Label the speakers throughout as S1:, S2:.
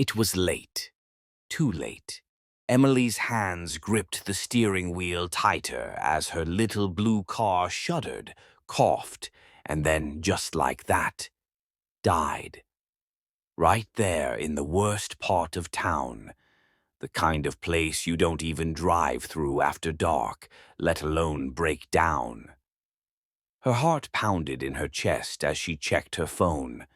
S1: It was late. Too late. Emily's hands gripped the steering wheel tighter as her little blue car shuddered, coughed, and then, just like that, died. Right there in the worst part of town. The kind of place you don't even drive through after dark, let alone break down. Her heart pounded in her chest as she checked her phone.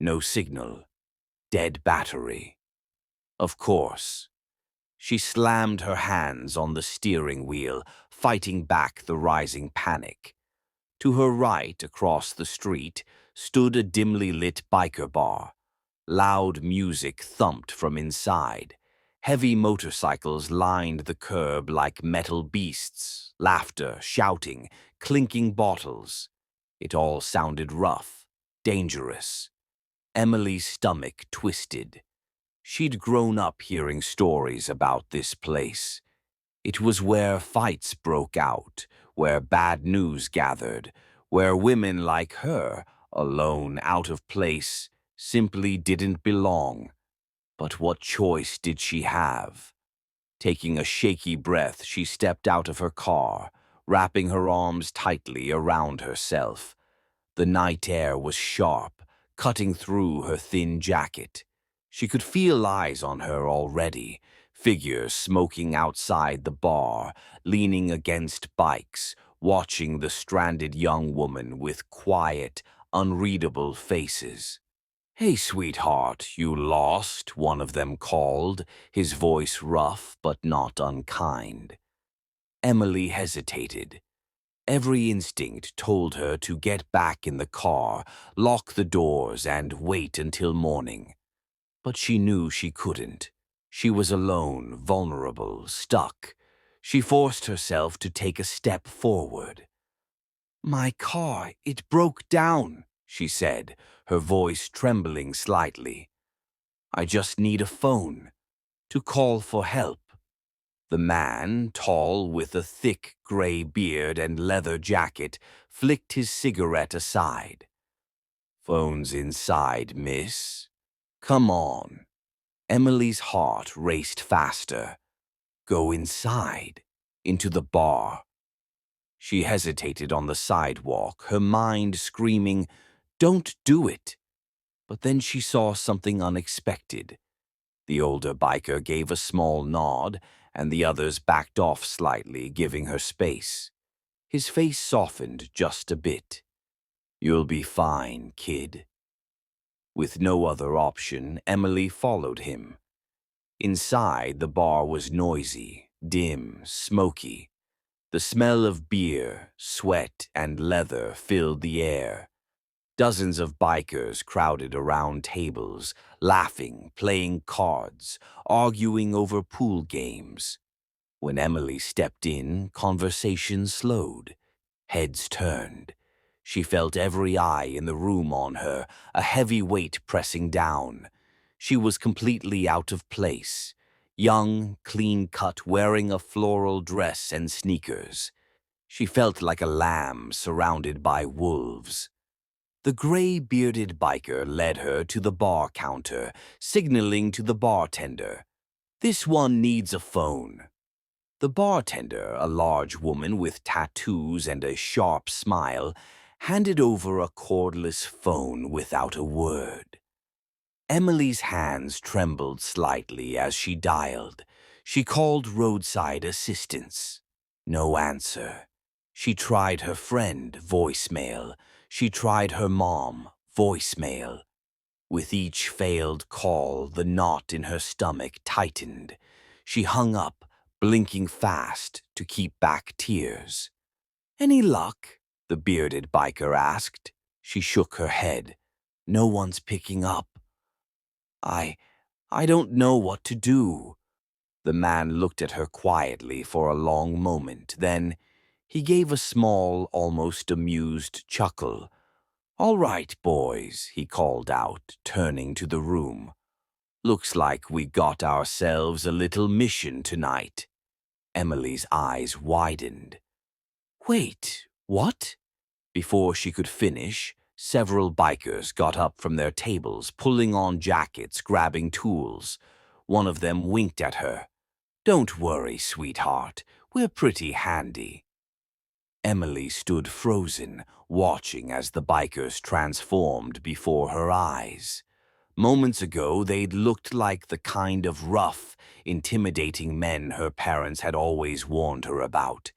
S1: No signal. Dead battery. Of course. She slammed her hands on the steering wheel, fighting back the rising panic. To her right, across the street, stood a dimly lit biker bar. Loud music thumped from inside. Heavy motorcycles lined the curb like metal beasts, laughter, shouting, clinking bottles. It all sounded rough, dangerous. Emily's stomach twisted. She'd grown up hearing stories about this place. It was where fights broke out, where bad news gathered, where women like her, alone, out of place, simply didn't belong. But what choice did she have? Taking a shaky breath, she stepped out of her car, wrapping her arms tightly around herself. The night air was sharp, cutting through her thin jacket. She could feel eyes on her already, figures smoking outside the bar, leaning against bikes, watching the stranded young woman with quiet, unreadable faces. "Hey, sweetheart, you lost?" one of them called, his voice rough but not unkind. Emily hesitated. Every instinct told her to get back in the car, lock the doors, and wait until morning. But she knew she couldn't. She was alone, vulnerable, stuck. She forced herself to take a step forward. "My car, it broke down," she said, her voice trembling slightly. "I just need a phone to call for help." The man, tall with a thick gray beard and leather jacket, flicked his cigarette aside. "Phone's inside, miss. Come on." Emily's heart raced faster. Go inside, into the bar. She hesitated on the sidewalk, her mind screaming, "Don't do it." But then she saw something unexpected. The older biker gave a small nod, and the others backed off slightly, giving her space. His face softened just a bit. "You'll be fine, kid." With no other option, Emily followed him. Inside, the bar was noisy, dim, smoky. The smell of beer, sweat, and leather filled the air. Dozens of bikers crowded around tables, laughing, playing cards, arguing over pool games. When Emily stepped in, conversation slowed. Heads turned. She felt every eye in the room on her, a heavy weight pressing down. She was completely out of place. Young, clean-cut, wearing a floral dress and sneakers. She felt like a lamb surrounded by wolves. The gray-bearded biker led her to the bar counter, signaling to the bartender, "This one needs a phone." The bartender, a large woman with tattoos and a sharp smile, handed over a cordless phone without a word. Emily's hands trembled slightly as she dialed. She called roadside assistance. No answer. She tried her friend, voicemail. She tried her mom, voicemail. With each failed call, the knot in her stomach tightened. She hung up, blinking fast to keep back tears. "Any luck?" the bearded biker asked. She shook her head. "No one's picking up." I don't know what to do." The man looked at her quietly for a long moment. Then he gave a small, almost amused chuckle. "All right, boys," he called out, turning to the room. "Looks like we got ourselves a little mission tonight." Emily's eyes widened. "Wait, what?" Before she could finish, Several bikers got up from their tables, pulling on jackets, grabbing tools. One of them winked at her. "Don't worry, sweetheart. We're pretty handy." Emily stood frozen, watching as the bikers transformed before her eyes. Moments ago, they'd looked like the kind of rough, intimidating men her parents had always warned her about.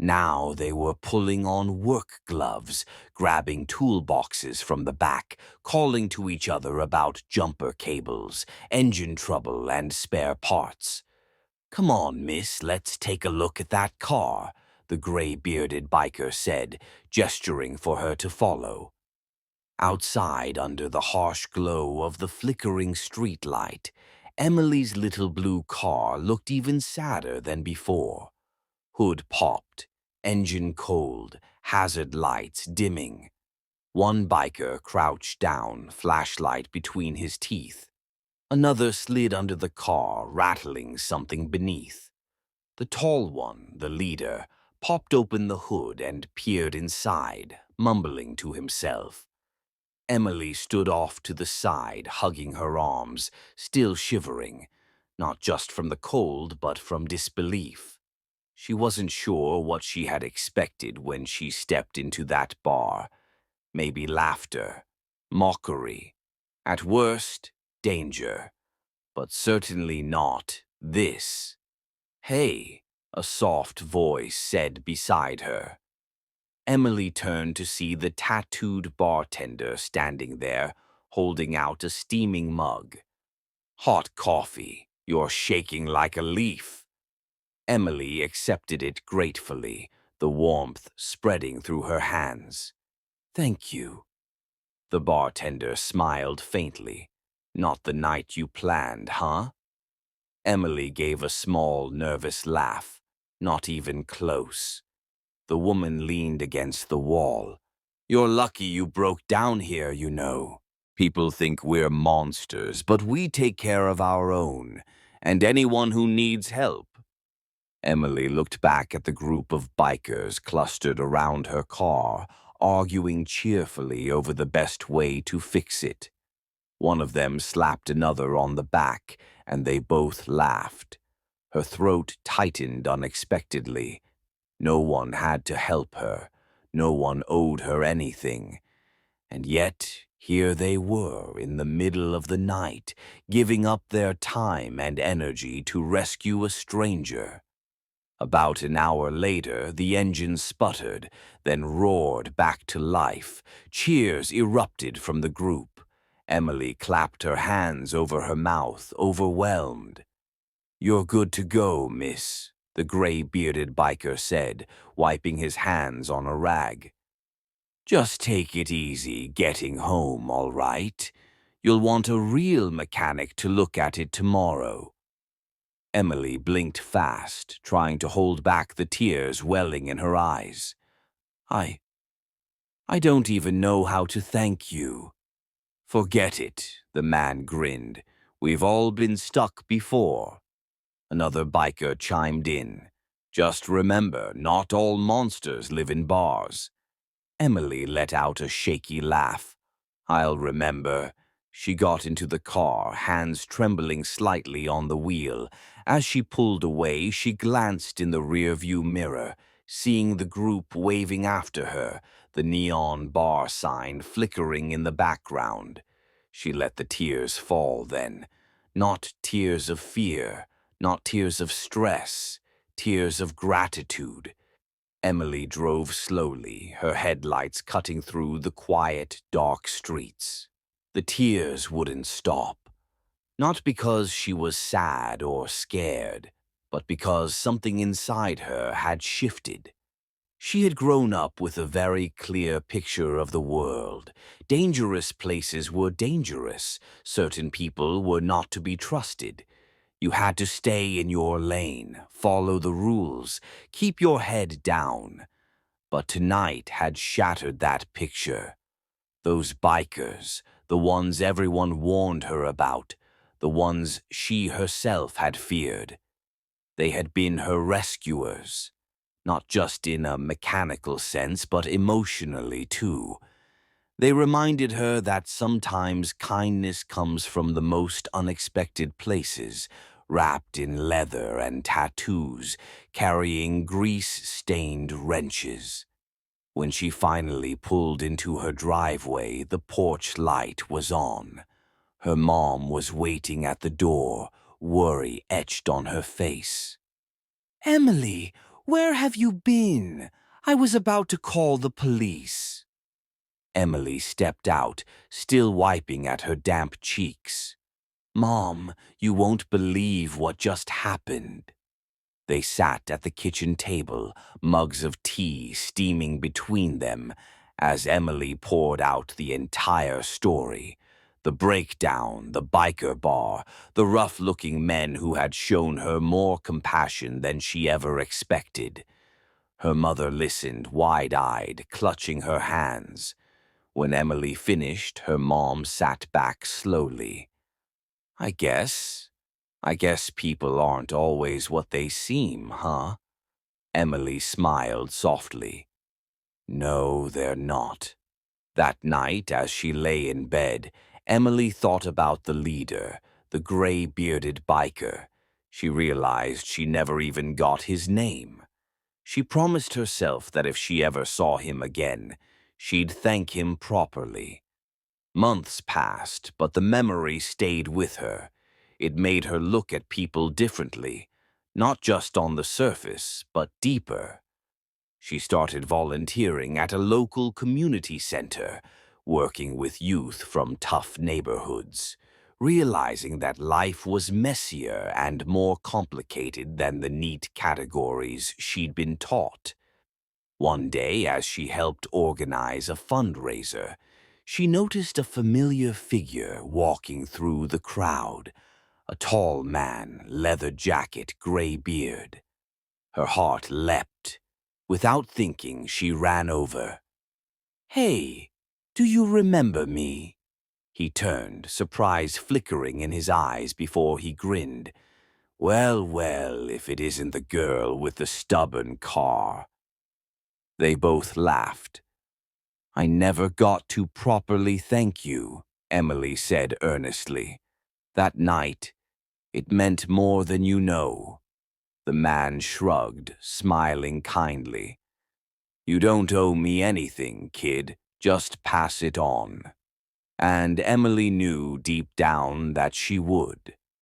S1: Now they were pulling on work gloves, grabbing toolboxes from the back, calling to each other about jumper cables, engine trouble, and spare parts. "Come on, miss, let's take a look at that car," the gray-bearded biker said, gesturing for her to follow. Outside, under the harsh glow of the flickering streetlight, Emily's little blue car looked even sadder than before. Hood popped, engine cold, hazard lights dimming. One biker crouched down, flashlight between his teeth. Another slid under the car, rattling something beneath. The tall one, the leader, popped open the hood and peered inside, mumbling to himself. Emily stood off to the side, hugging her arms, still shivering, not just from the cold, but from disbelief. She wasn't sure what she had expected when she stepped into that bar. Maybe laughter, mockery, at worst, danger, but certainly not this. "Hey," a soft voice said beside her. Emily turned to see the tattooed bartender standing there, holding out a steaming mug. "Hot coffee. You're shaking like a leaf." Emily accepted it gratefully, the warmth spreading through her hands. "Thank you." The bartender smiled faintly. "Not the night you planned, huh?" Emily gave a small, nervous laugh. "Not even close." The woman leaned against the wall. "You're lucky you broke down here, you know. People think we're monsters, but we take care of our own, and anyone who needs help." Emily looked back at the group of bikers clustered around her car, arguing cheerfully over the best way to fix it. One of them slapped another on the back, and they both laughed. Her throat tightened unexpectedly. No one had to help her. No one owed her anything. And yet, here they were in the middle of the night, giving up their time and energy to rescue a stranger. About an hour later, the engine sputtered, then roared back to life. Cheers erupted from the group. Emily clapped her hands over her mouth, overwhelmed. "You're good to go, miss," the gray-bearded biker said, wiping his hands on a rag. "Just take it easy getting home, all right? You'll want a real mechanic to look at it tomorrow." Emily blinked fast, trying to hold back the tears welling in her eyes. I don't even know how to thank you." "Forget it," the man grinned. "We've all been stuck before." Another biker chimed in. "Just remember, not all monsters live in bars." Emily let out a shaky laugh. "I'll remember." She got into the car, hands trembling slightly on the wheel. As she pulled away, she glanced in the rearview mirror, seeing the group waving after her, the neon bar sign flickering in the background. She let the tears fall then. Not tears of fear, not tears of stress, tears of gratitude. Emily drove slowly, her headlights cutting through the quiet, dark streets. The tears wouldn't stop. Not because she was sad or scared, but because something inside her had shifted. She had grown up with a very clear picture of the world. Dangerous places were dangerous. Certain people were not to be trusted. You had to stay in your lane, follow the rules, keep your head down. But tonight had shattered that picture. Those bikers, the ones everyone warned her about, the ones she herself had feared. They had been her rescuers, not just in a mechanical sense, but emotionally too. They reminded her that sometimes kindness comes from the most unexpected places, wrapped in leather and tattoos, carrying grease-stained wrenches. When she finally pulled into her driveway, the porch light was on. Her mom was waiting at the door, worry etched on her face. "Emily, where have you been? I was about to call the police." Emily stepped out, still wiping at her damp cheeks. "Mom, you won't believe what just happened." They sat at the kitchen table, mugs of tea steaming between them, as Emily poured out the entire story. The breakdown, the biker bar, the rough-looking men who had shown her more compassion than she ever expected. Her mother listened, wide-eyed, clutching her hands. When Emily finished, her mom sat back slowly. I guess people aren't always what they seem, huh?" Emily smiled softly. "No, they're not." That night, as she lay in bed, Emily thought about the leader, the gray-bearded biker. She realized she never even got his name. She promised herself that if she ever saw him again, she'd thank him properly. Months passed, but the memory stayed with her. It made her look at people differently, not just on the surface, but deeper. She started volunteering at a local community center, working with youth from tough neighborhoods, realizing that life was messier and more complicated than the neat categories she'd been taught. One day, as she helped organize a fundraiser, she noticed a familiar figure walking through the crowd, a tall man, leather jacket, gray beard. Her heart leapt. Without thinking, she ran over. "Hey, do you remember me?" He turned, surprise flickering in his eyes before he grinned. "Well, well, if it isn't the girl with the stubborn car." They both laughed. "I never got to properly thank you," Emily said earnestly. "That night, it meant more than you know." The man shrugged, smiling kindly. "You don't owe me anything, kid. Just pass it on." And Emily knew deep down that she would.